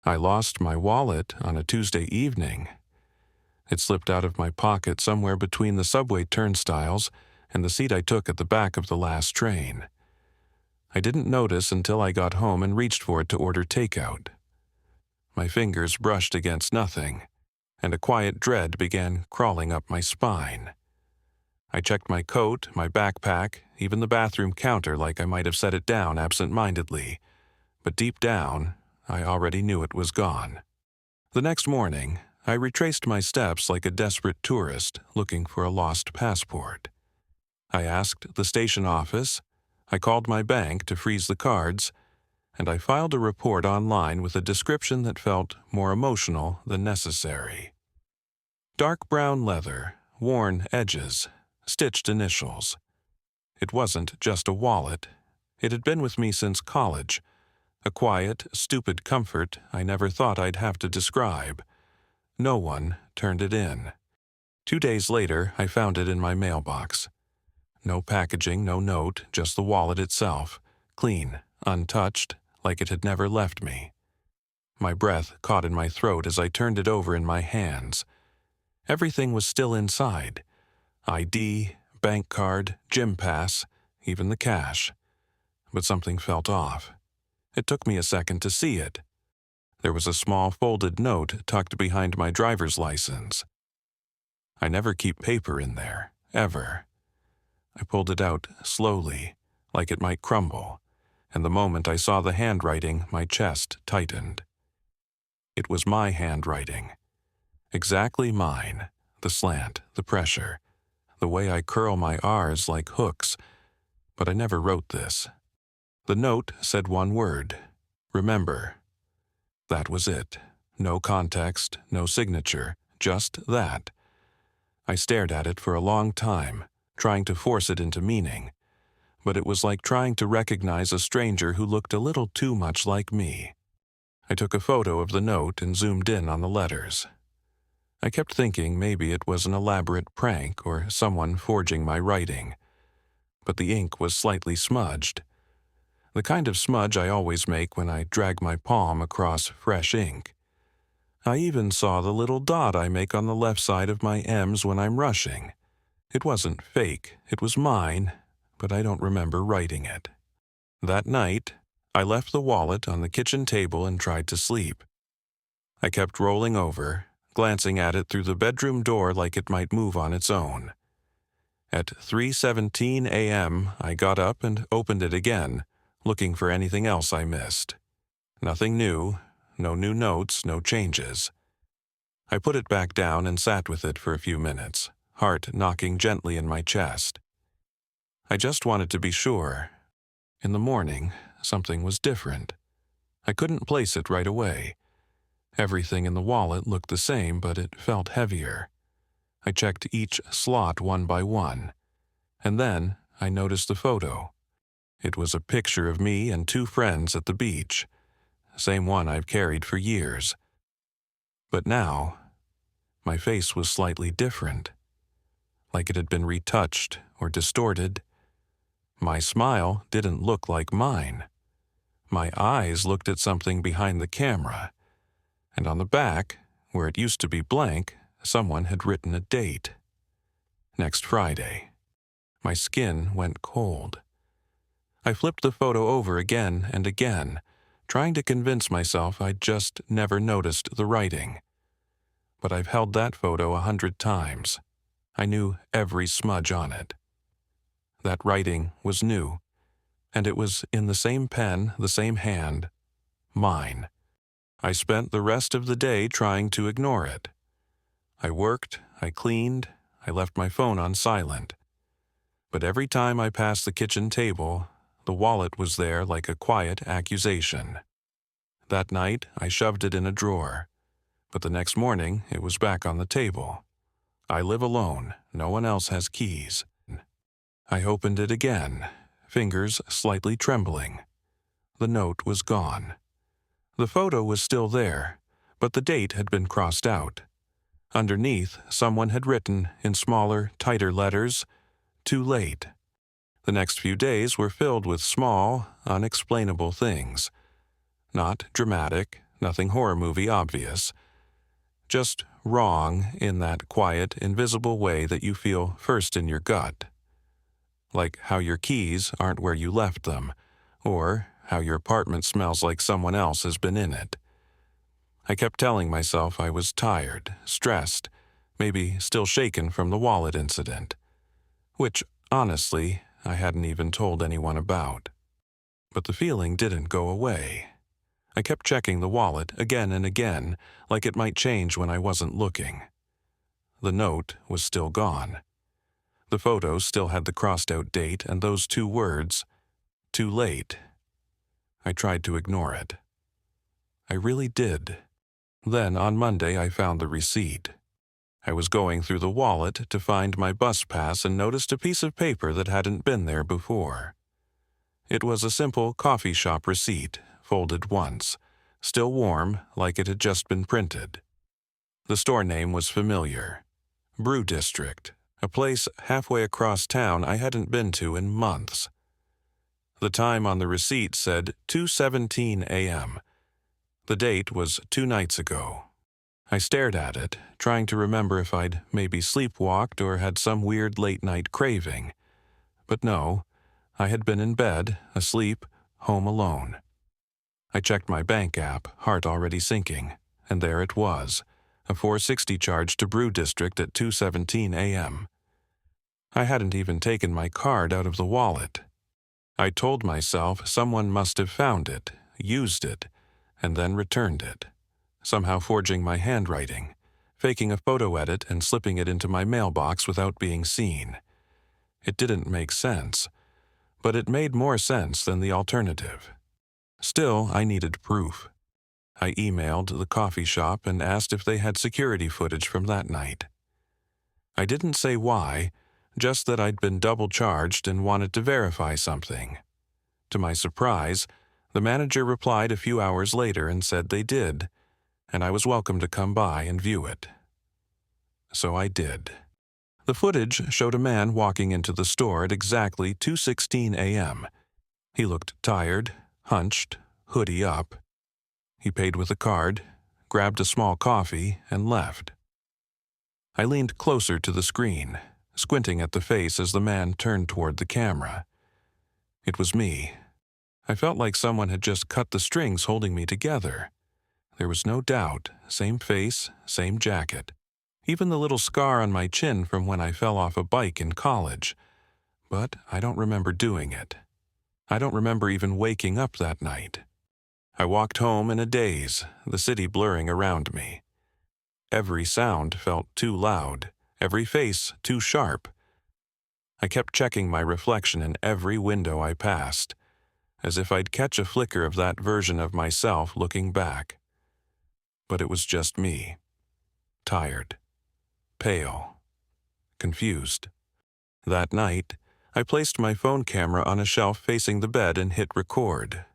I lost my wallet on a Tuesday evening. It slipped out of my pocket somewhere between the subway turnstiles and the seat I took at the back of the last train. I didn't notice until I got home and reached for it to order takeout. My fingers brushed against nothing, and a quiet dread began crawling up my spine. I checked my coat, my backpack, even the bathroom counter like I might have set it down absent-mindedly, but deep down, I already knew it was gone. The next morning, I retraced my steps like a desperate tourist looking for a lost passport. I asked the station office, I called my bank to freeze the cards, and I filed a report online with a description that felt more emotional than necessary. Dark brown leather, worn edges, stitched initials. It wasn't just a wallet. It had been with me since college, a quiet, stupid comfort I never thought I'd have to describe. No one turned it in. 2 days later, I found it in my mailbox. No packaging, no note, just the wallet itself, clean, untouched, like it had never left me. My breath caught in my throat as I turned it over in my hands. Everything was still inside. ID, bank card, gym pass, even the cash. But something felt off. It took me a second to see it. There was a small folded note tucked behind my driver's license. I never keep paper in there, ever. I pulled it out slowly, like it might crumble, and the moment I saw the handwriting, my chest tightened. It was my handwriting. Exactly mine, the slant, the pressure, the way I curl my R's like hooks, but I never wrote this. The note said one word, remember. That was it. No context, no signature, just that. I stared at it for a long time, trying to force it into meaning, but it was like trying to recognize a stranger who looked a little too much like me. I took a photo of the note and zoomed in on the letters. I kept thinking maybe it was an elaborate prank or someone forging my writing, but the ink was slightly smudged. The kind of smudge I always make when I drag my palm across fresh ink. I even saw the little dot I make on the left side of my M's when I'm rushing. It wasn't fake, it was mine, but I don't remember writing it. That night, I left the wallet on the kitchen table and tried to sleep. I kept rolling over, glancing at it through the bedroom door like it might move on its own. At 3:17 a.m., I got up and opened it again, looking for anything else I missed. Nothing new, no new notes, no changes. I put it back down and sat with it for a few minutes, heart knocking gently in my chest. I just wanted to be sure. In the morning, something was different. I couldn't place it right away. Everything in the wallet looked the same, but it felt heavier. I checked each slot one by one, and then I noticed the photo. It was a picture of me and 2 friends at the beach, same one I've carried for years. But now, my face was slightly different, like it had been retouched or distorted. My smile didn't look like mine. My eyes looked at something behind the camera, and on the back, where it used to be blank, someone had written a date. Next Friday. My skin went cold. I flipped the photo over again and again, trying to convince myself I'd just never noticed the writing. But I've held that photo 100 times. I knew every smudge on it. That writing was new, and it was in the same pen, the same hand, mine. I spent the rest of the day trying to ignore it. I worked, I cleaned, I left my phone on silent. But every time I passed the kitchen table, the wallet was there like a quiet accusation. That night, I shoved it in a drawer, but the next morning, it was back on the table. I live alone, no one else has keys. I opened it again, fingers slightly trembling. The note was gone. The photo was still there, but the date had been crossed out. Underneath, someone had written, in smaller, tighter letters, "Too late." The next few days were filled with small, unexplainable things. Not dramatic, nothing horror movie obvious. Just wrong in that quiet, invisible way that you feel first in your gut. Like how your keys aren't where you left them, or how your apartment smells like someone else has been in it. I kept telling myself I was tired, stressed, maybe still shaken from the wallet incident, which, honestly, I hadn't even told anyone about. But the feeling didn't go away. I kept checking the wallet again and again, like it might change when I wasn't looking. The note was still gone. The photo still had the crossed-out date and those 2 words, "Too late." I tried to ignore it. I really did. Then on Monday I found the receipt. I was going through the wallet to find my bus pass and noticed a piece of paper that hadn't been there before. It was a simple coffee shop receipt, folded once, still warm like it had just been printed. The store name was familiar. Brew District, a place halfway across town I hadn't been to in months. The time on the receipt said 2:17 a.m. The date was 2 nights ago. I stared at it, trying to remember if I'd maybe sleepwalked or had some weird late-night craving. But no, I had been in bed, asleep, home alone. I checked my bank app, heart already sinking, and there it was, a $4.60 charge to Brew District at 2:17 a.m. I hadn't even taken my card out of the wallet. I told myself someone must have found it, used it, and then returned it, somehow forging my handwriting, faking a photo edit and slipping it into my mailbox without being seen. It didn't make sense, but it made more sense than the alternative. Still, I needed proof. I emailed the coffee shop and asked if they had security footage from that night. I didn't say why, just that I'd been double-charged and wanted to verify something. To my surprise, the manager replied a few hours later and said they did, and I was welcome to come by and view it. So I did. The footage showed a man walking into the store at exactly 2:16 a.m. He looked tired, hunched, hoodie up. He paid with a card, grabbed a small coffee, and left. I leaned closer to the screen, squinting at the face as the man turned toward the camera. It was me. I felt like someone had just cut the strings holding me together. There was no doubt, same face, same jacket. Even the little scar on my chin from when I fell off a bike in college. But I don't remember doing it. I don't remember even waking up that night. I walked home in a daze, the city blurring around me. Every sound felt too loud, every face too sharp. I kept checking my reflection in every window I passed, as if I'd catch a flicker of that version of myself looking back. But it was just me. Tired. Pale. Confused. That night, I placed my phone camera on a shelf facing the bed and hit record.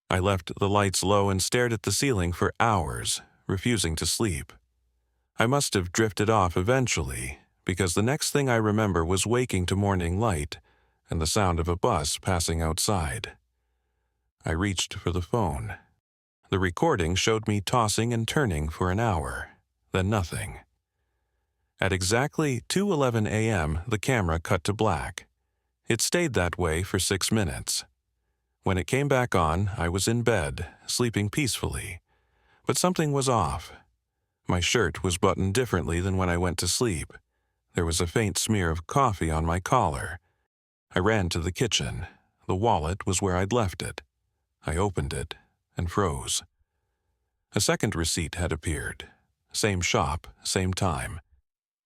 I left the lights low and stared at the ceiling for hours, refusing to sleep. I must have drifted off eventually, because the next thing I remember was waking to morning light and the sound of a bus passing outside. I reached for the phone. The recording showed me tossing and turning for an hour, then nothing. At exactly 2:11 a.m., the camera cut to black. It stayed that way for 6 minutes. When it came back on, I was in bed, sleeping peacefully. But something was off. My shirt was buttoned differently than when I went to sleep. There was a faint smear of coffee on my collar. I ran to the kitchen. The wallet was where I'd left it. I opened it and froze. A second receipt had appeared. Same shop, same time.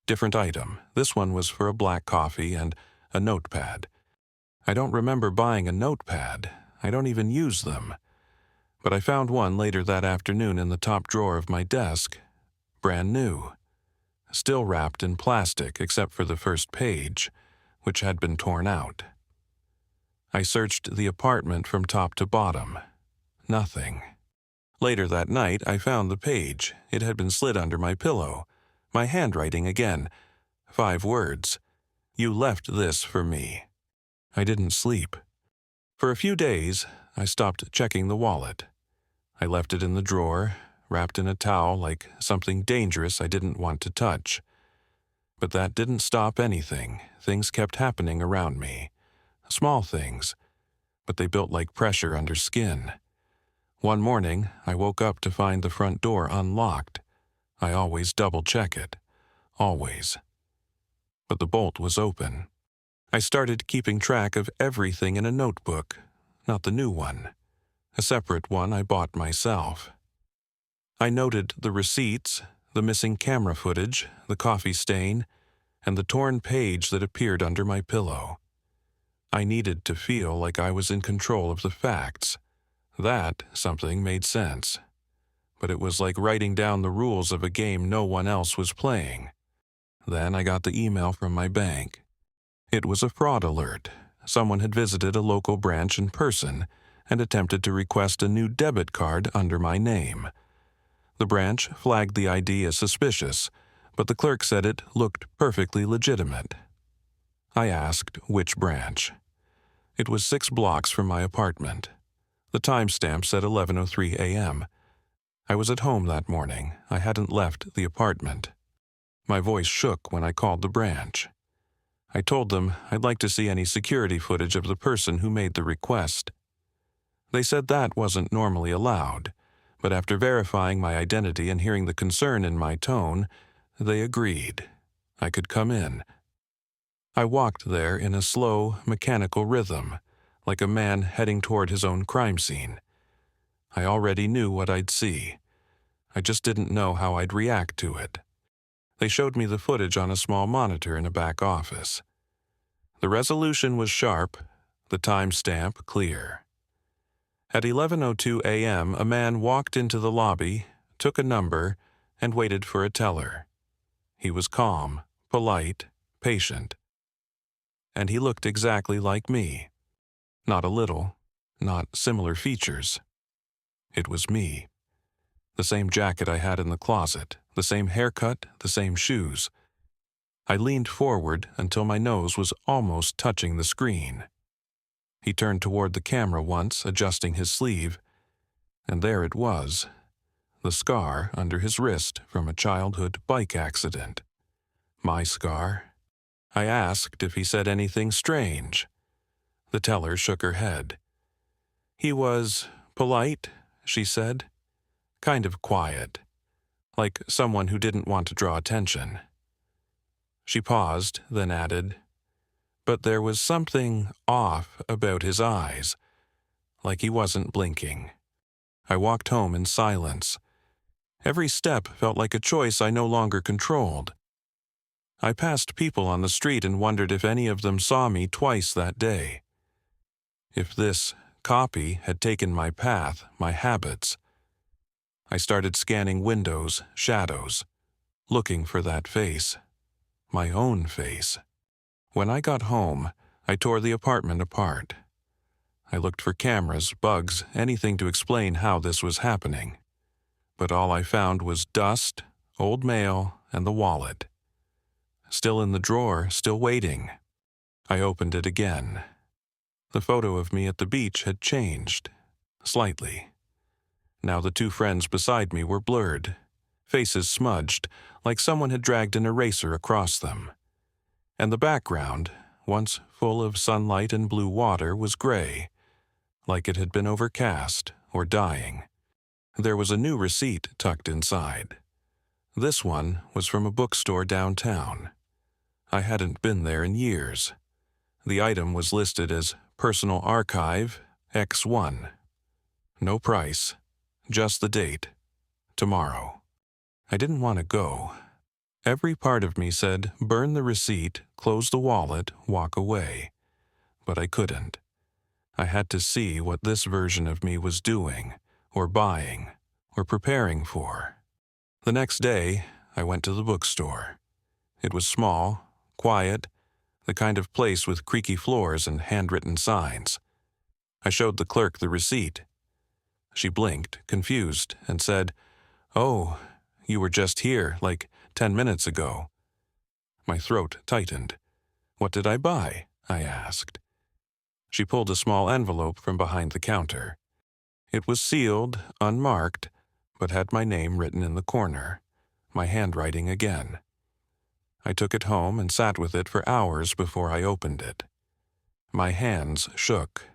Different item. This one was for a black coffee and a notepad. I don't remember buying a notepad. I don't even use them. But I found one later that afternoon in the top drawer of my desk. Brand new. Still wrapped in plastic except for the first page, which had been torn out. I searched the apartment from top to bottom. Nothing. Later that night, I found the page. It had been slid under my pillow. My handwriting again. 5 words. You left this for me. I didn't sleep. For a few days, I stopped checking the wallet. I left it in the drawer, wrapped in a towel like something dangerous I didn't want to touch. But that didn't stop anything. Things kept happening around me. Small things, but they built like pressure under skin. One morning, I woke up to find the front door unlocked. I always double-check it. Always. But the bolt was open. I started keeping track of everything in a notebook, not the new one. A separate one I bought myself. I noted the receipts, the missing camera footage, the coffee stain, and the torn page that appeared under my pillow. I needed to feel like I was in control of the facts. That something made sense. But it was like writing down the rules of a game no one else was playing. Then I got the email from my bank. It was a fraud alert. Someone had visited a local branch in person and attempted to request a new debit card under my name. The branch flagged the ID as suspicious, but the clerk said it looked perfectly legitimate. I asked which branch. It was 6 blocks from my apartment. The timestamp said 11:03 a.m. I was at home that morning. I hadn't left the apartment. My voice shook when I called the branch. I told them I'd like to see any security footage of the person who made the request. They said that wasn't normally allowed, but after verifying my identity and hearing the concern in my tone, they agreed. I could come in. I walked there in a slow, mechanical rhythm, like a man heading toward his own crime scene. I already knew what I'd see. I just didn't know how I'd react to it. They showed me the footage on a small monitor in a back office. The resolution was sharp, the timestamp clear. At 11:02 a.m., a man walked into the lobby, took a number, and waited for a teller. He was calm, polite, patient. And he looked exactly like me. Not a little, not similar features. It was me. The same jacket I had in the closet, the same haircut, the same shoes. I leaned forward until my nose was almost touching the screen. He turned toward the camera once, adjusting his sleeve, and there it was, the scar under his wrist from a childhood bike accident. My scar. I asked if he said anything strange. The teller shook her head. He was polite, she said. Kind of quiet, like someone who didn't want to draw attention. She paused, then added, but there was something off about his eyes, like he wasn't blinking. I walked home in silence. Every step felt like a choice I no longer controlled. I passed people on the street and wondered if any of them saw me twice that day. If this copy had taken my path, my habits. I started scanning windows, shadows, looking for that face. My own face. When I got home, I tore the apartment apart. I looked for cameras, bugs, anything to explain how this was happening. But all I found was dust, old mail, and the wallet. Still in the drawer, still waiting. I opened it again. The photo of me at the beach had changed, slightly. Now the 2 friends beside me were blurred, faces smudged, like someone had dragged an eraser across them. And the background, once full of sunlight and blue water, was gray, like it had been overcast or dying. There was a new receipt tucked inside. This one was from a bookstore downtown. I hadn't been there in years. The item was listed as Personal Archive X1. No price, just the date. Tomorrow. I didn't want to go. Every part of me said, burn the receipt, close the wallet, walk away. But I couldn't. I had to see what this version of me was doing, or buying, or preparing for. The next day, I went to the bookstore. It was small, quiet, the kind of place with creaky floors and handwritten signs. I showed the clerk the receipt. She blinked, confused, and said, "Oh, you were just here, like 10 minutes ago." My throat tightened. "What did I buy?" I asked. She pulled a small envelope from behind the counter. It was sealed, unmarked, but had my name written in the corner, my handwriting again. I took it home and sat with it for hours before I opened it. My hands shook.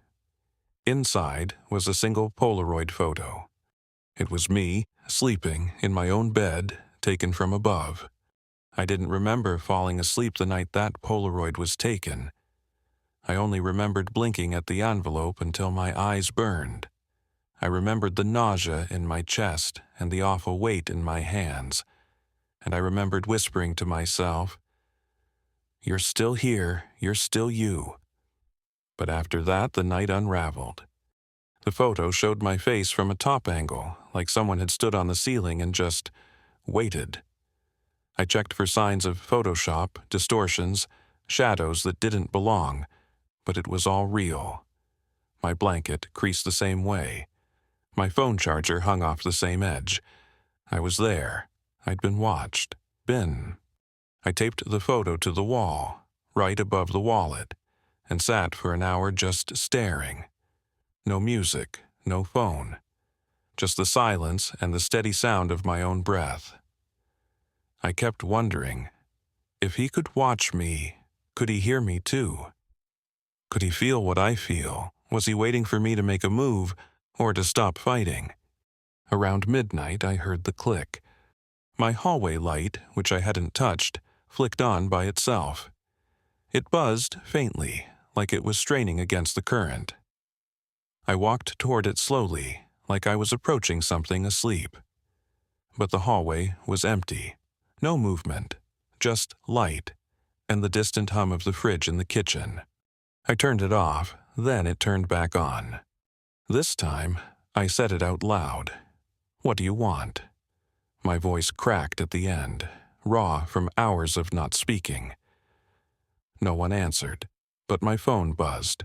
Inside was a single Polaroid photo. It was me, sleeping, in my own bed, taken from above. I didn't remember falling asleep the night that Polaroid was taken. I only remembered blinking at the envelope until my eyes burned. I remembered the nausea in my chest and the awful weight in my hands. And I remembered whispering to myself, "You're still here, you're still you." But after that, the night unraveled. The photo showed my face from a top angle, like someone had stood on the ceiling and just waited. I checked for signs of Photoshop, distortions, shadows that didn't belong, but it was all real. My blanket creased the same way. My phone charger hung off the same edge. I was there. I'd been watched. I taped the photo to the wall, right above the wallet, and sat for an hour just staring. No music, no phone. Just the silence and the steady sound of my own breath. I kept wondering, if he could watch me, could he hear me too? Could he feel what I feel? Was he waiting for me to make a move or to stop fighting? Around midnight, I heard the click. My hallway light, which I hadn't touched, flicked on by itself. It buzzed faintly, like it was straining against the current. I walked toward it slowly, like I was approaching something asleep. But the hallway was empty. No movement, just light, and the distant hum of the fridge in the kitchen. I turned it off, then it turned back on. This time, I said it out loud. "What do you want?" My voice cracked at the end, raw from hours of not speaking. No one answered, but my phone buzzed.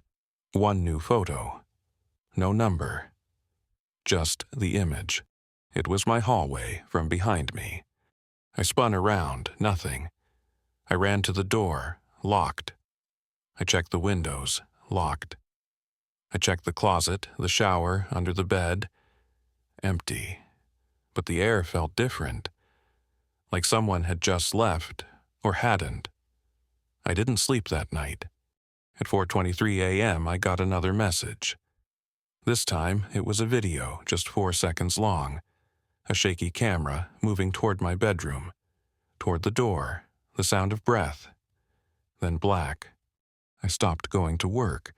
One new photo. No number. Just the image. It was my hallway from behind me. I spun around, nothing. I ran to the door, locked. I checked the windows, locked. I checked the closet, the shower, under the bed. Empty. But the air felt different. Like someone had just left, or hadn't. I didn't sleep that night. At 4:23 a.m., I got another message. This time, it was a video, just 4 seconds long. A shaky camera moving toward my bedroom, toward the door, the sound of breath. Then black. I stopped going to work.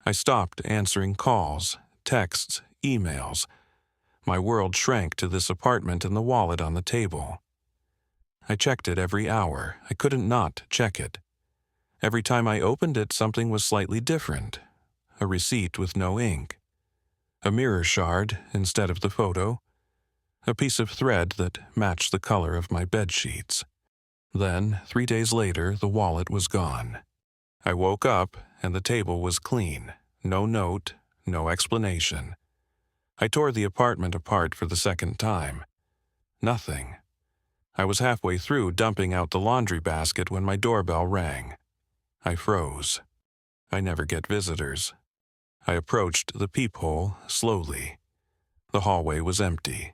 I stopped answering calls, texts, emails. My world shrank to this apartment and the wallet on the table. I checked it every hour. I couldn't not check it. Every time I opened it, something was slightly different. A receipt with no ink. A mirror shard instead of the photo. A piece of thread that matched the color of my bed sheets. Then, 3 days later, the wallet was gone. I woke up and the table was clean. No note, no explanation. I tore the apartment apart for the second time. Nothing. I was halfway through dumping out the laundry basket when my doorbell rang. I froze. I never get visitors. I approached the peephole slowly. The hallway was empty,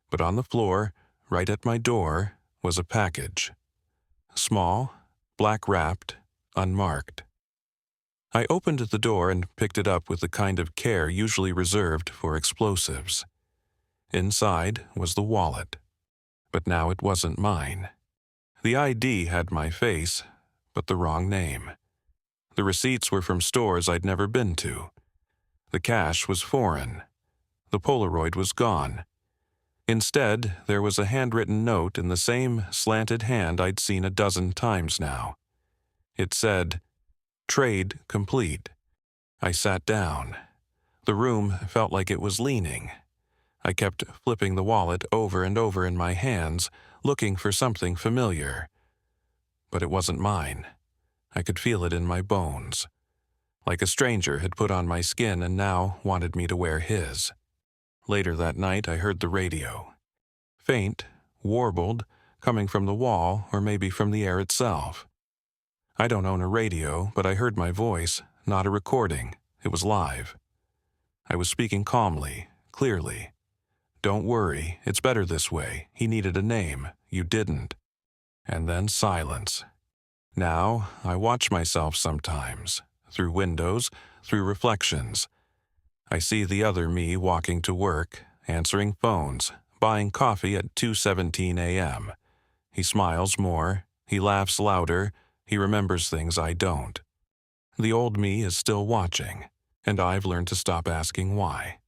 but on the floor, right at my door, was a package. Small, black-wrapped, unmarked. I opened the door and picked it up with the kind of care usually reserved for explosives. Inside was the wallet, but now it wasn't mine. The ID had my face, but the wrong name. The receipts were from stores I'd never been to. The cash was foreign. The Polaroid was gone. Instead, there was a handwritten note in the same slanted hand I'd seen a dozen times now. It said, "Trade complete." I sat down. The room felt like it was leaning. I kept flipping the wallet over and over in my hands, looking for something familiar. But it wasn't mine. I could feel it in my bones. Like a stranger had put on my skin and now wanted me to wear his. Later that night, I heard the radio. Faint, warbled, coming from the wall or maybe from the air itself. I don't own a radio, but I heard my voice, not a recording. It was live. I was speaking calmly, clearly. Don't worry, it's better this way. He needed a name. You didn't. And then silence. Now, I watch myself sometimes, through windows, through reflections. I see the other me walking to work, answering phones, buying coffee at 2:17 a.m. He smiles more, he laughs louder, he remembers things I don't. The old me is still watching, and I've learned to stop asking why.